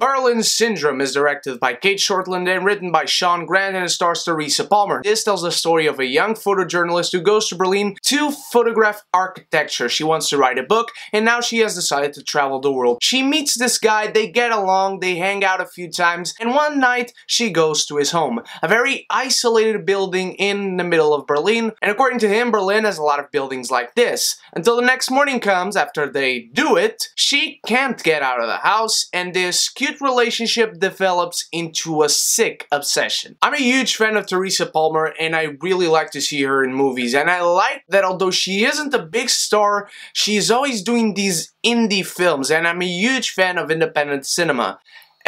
Berlin Syndrome is directed by Kate Shortland and written by Sean Grant and stars Teresa Palmer. This tells the story of a young photojournalist who goes to Berlin to photograph architecture. She wants to write a book and now she has decided to travel the world. She meets this guy, they get along, they hang out a few times, and one night she goes to his home. A very isolated building in the middle of Berlin, and according to him, Berlin has a lot of buildings like this. Until the next morning comes, after they do it, she can't get out of the house, and this cute relationship develops into a sick obsession. I'm a huge fan of Teresa Palmer, and I really like to see her in movies, and I like that although she isn't a big star, she's always doing these indie films, and I'm a huge fan of independent cinema.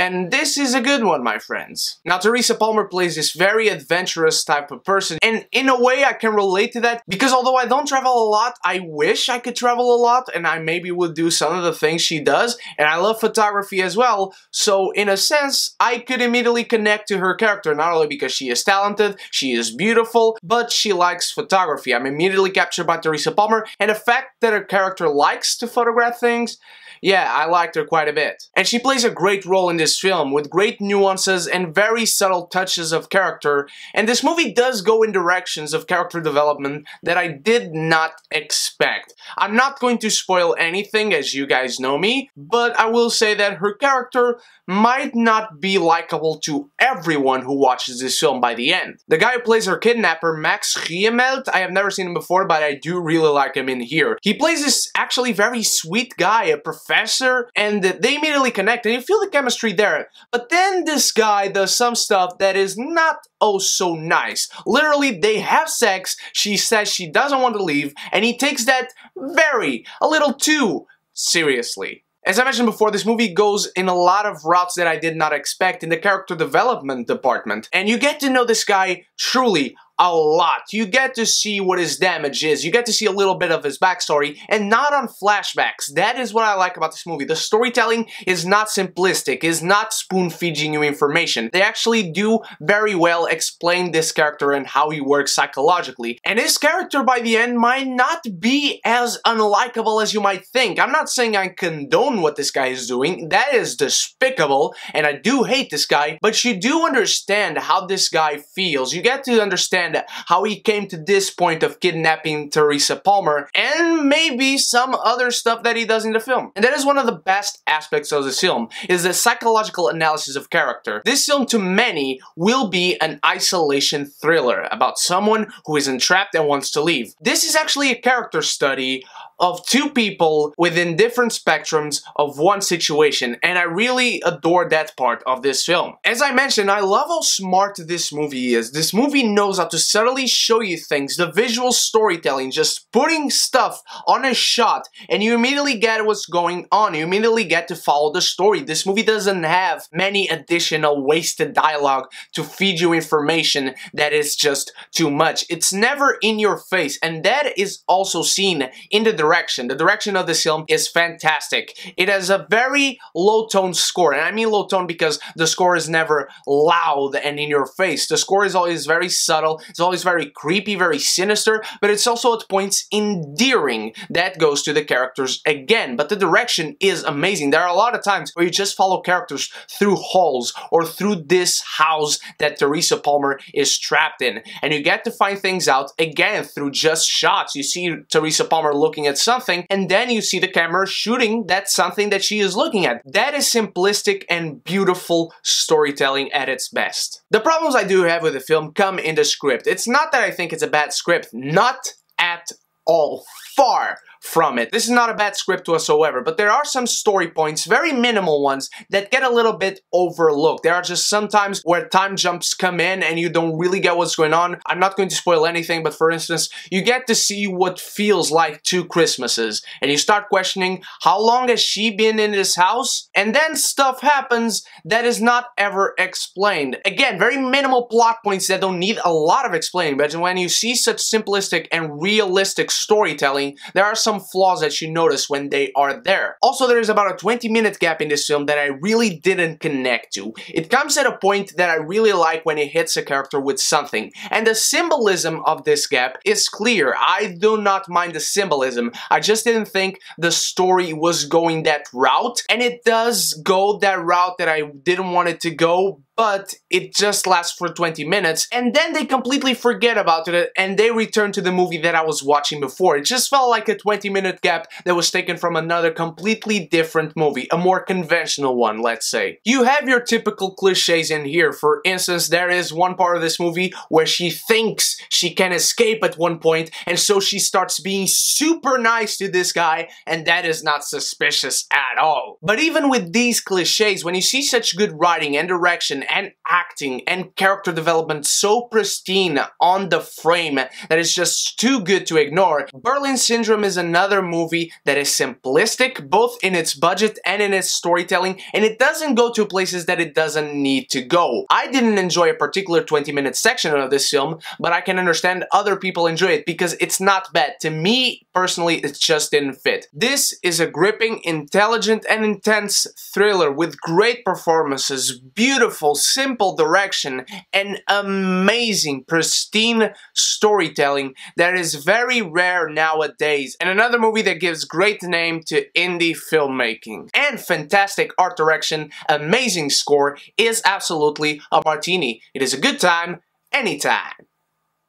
And this is a good one, my friends. Now, Teresa Palmer plays this very adventurous type of person, and in a way I can relate to that, because although I don't travel a lot, I wish I could travel a lot, and I maybe would do some of the things she does, and I love photography as well, so in a sense, I could immediately connect to her character, not only because she is talented, she is beautiful, but she likes photography. I'm immediately captured by Teresa Palmer, and the fact that her character likes to photograph things, yeah, I liked her quite a bit. And she plays a great role in this film, with great nuances and very subtle touches of character, and this movie does go in directions of character development that I did not expect. I'm not going to spoil anything, as you guys know me, but I will say that her character might not be likable to everyone who watches this film by the end. The guy who plays her kidnapper, Max Riemelt, I have never seen him before, but I do really like him in here. He plays this actually very sweet guy, a professor, and they immediately connect, and you feel the chemistry there. But then this guy does some stuff that is not oh so nice. Literally, they have sex, she says she doesn't want to leave, and he takes that a little too seriously. As I mentioned before, this movie goes in a lot of routes that I did not expect in the character development department, and you get to know this guy truly a lot. You get to see what his damage is, you get to see a little bit of his backstory, and not on flashbacks. That is what I like about this movie. The storytelling is not simplistic, is not spoon-feeding you information. They actually do very well explain this character and how he works psychologically. And his character by the end might not be as unlikable as you might think. I'm not saying I condone what this guy is doing. That is despicable, and I do hate this guy, but you do understand how this guy feels. You get to understand how he came to this point of kidnapping Teresa Palmer, and maybe some other stuff that he does in the film. And that is one of the best aspects of this film, is the psychological analysis of character. This film, to many, will be an isolation thriller about someone who is entrapped and wants to leave. This is actually a character study of two people within different spectrums of one situation, and I really adore that part of this film. As I mentioned, I love how smart this movie is. This movie knows how to subtly show you things, the visual storytelling, just putting stuff on a shot, and you immediately get what's going on. You immediately get to follow the story. This movie doesn't have many additional wasted dialogue to feed you information that is just too much. It's never in your face, and that is also seen in the direction. The direction of this film is fantastic. It has a very low-tone score, and I mean low-tone because the score is never loud and in your face. The score is always very subtle, it's always very creepy, very sinister, but it's also at points endearing. That goes to the characters again, but the direction is amazing. There are a lot of times where you just follow characters through halls or through this house that Teresa Palmer is trapped in, and you get to find things out again through just shots. You see Teresa Palmer looking at something, and then you see the camera shooting that something that she is looking at. That is simplistic and beautiful storytelling at its best. The problems I do have with the film come in the script. It's not that I think it's a bad script, not at all. Far from it. This is not a bad script whatsoever, but there are some story points, very minimal ones, that get a little bit overlooked. There are just some times where time jumps come in and you don't really get what's going on. I'm not going to spoil anything, but for instance, you get to see what feels like 2 Christmases, and you start questioning, how long has she been in this house? And then stuff happens that is not ever explained. Again, very minimal plot points that don't need a lot of explaining, but when you see such simplistic and realistic storytelling, there are some some flaws that you notice when they are there. Also, there is about a 20-minute gap in this film that I really didn't connect to. It comes at a point that I really like when it hits a character with something, and the symbolism of this gap is clear. I do not mind the symbolism, I just didn't think the story was going that route, and it does go that route that I didn't want it to go, but it just lasts for 20 minutes, and then they completely forget about it, and they return to the movie that I was watching before. It just felt like a 20-minute gap that was taken from another completely different movie, a more conventional one, let's say. You have your typical cliches in here. For instance, there is one part of this movie where she thinks she can escape at one point, and so she starts being super nice to this guy, and that is not suspicious at all. But even with these cliches, when you see such good writing and direction and acting and character development so pristine on the frame that is just too good to ignore, Berlin Syndrome is another movie that is simplistic both in its budget and in its storytelling, and it doesn't go to places that it doesn't need to go. I didn't enjoy a particular 20-minute section of this film, but I can understand other people enjoy it because it's not bad. To me, personally, it just didn't fit. This is a gripping, intelligent, and intense thriller with great performances, beautiful, simple direction, and amazing, pristine storytelling that is very rare nowadays, and another movie that gives great name to indie filmmaking. And fantastic art direction, amazing score, is absolutely a martini. It is a good time, anytime.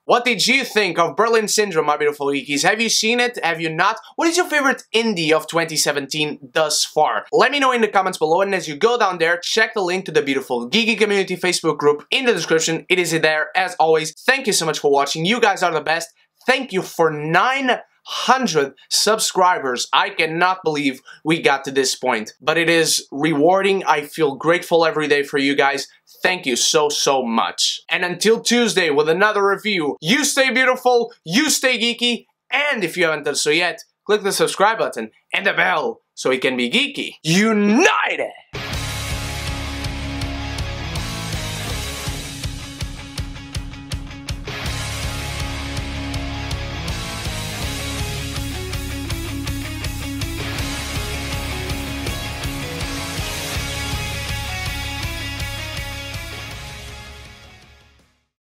What did you think of Berlin Syndrome, my beautiful geekies? Have you seen it? Have you not? What is your favorite indie of 2017 thus far? Let me know in the comments below, and as you go down there, check the link to the beautiful Geeky Community Facebook group in the description. It is there, as always. Thank you so much for watching. You guys are the best. Thank you for 900 subscribers. I cannot believe we got to this point, but it is rewarding. I feel grateful every day for you guys. Thank you so much. And until Tuesday with another review, you stay beautiful, you stay geeky, and if you haven't done so yet, click the subscribe button and the bell so we can be geeky united!